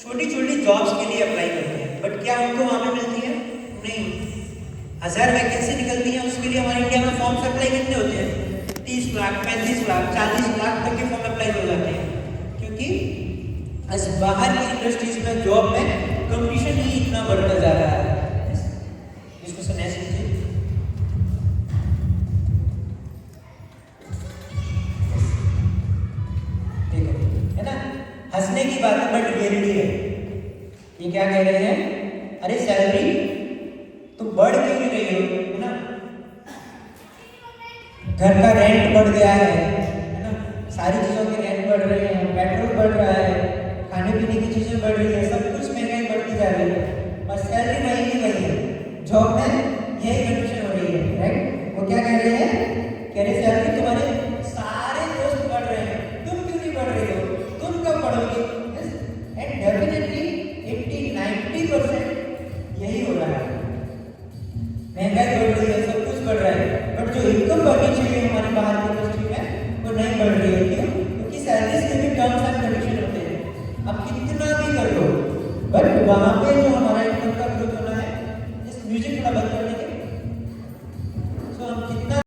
छोटी छोटी जॉब्स के लिए अप्लाई करते हैं, बट क्या उनको वहाँ पे मिलती है? नहीं। 1000 वैकेंसी निकलती है, उसके लिए हमारे इंडिया में फॉर्म्स अप्लाई कितने होते हैं? 30 लाख, 35 लाख, 40 लाख तक के फॉर्म अप्लाई हो जाते हैं, क्योंकि बाहर की इंडस्ट्रीज में जॉब में कंपटीशन ही इतना बढ़ता जा रहा है। इसको सुने समझिए। ठीक है ना? हंसने की बात है बट रियलिटी है। ये क्या कह रहे हैं? अरे सैलरी तो बढ़ क्यों नहीं रही हो, है ना? घर का रेंट बढ़ गया है ना? सारी चीजों के रेंट बढ़ रहे हैं, पेट्रोल बढ़ रहा है, खाने पीने की चीजें बढ़ रही है, सब कुछ महंगाई बढ़ती जा रही है, बस सैलरी वही की वही है। जॉब में यही कंडीशन हो रही है, राइट? वो क्या कह रहे हैं? कह रहे सैलरी तुम्हारे सारे दोस्त बढ़ रहे हैं, तुम क्यों नहीं बढ़ रहे हो? तुम कब बढ़ोगे? एंड डेफिनेटली 80-90% यही हो रहा है। महंगाई बढ़ रही है, सब कुछ बढ़ रहा है, बट जो इनकम बढ़नी चाहिए हमारे बाहर की इंडस्ट्री में वो नहीं बढ़ रही है। क्यों? क्योंकि सैलरीज के भी टर्म्स एंड कंडीशन होते हैं। अब कितना भी कर लो, बट वहां पे जो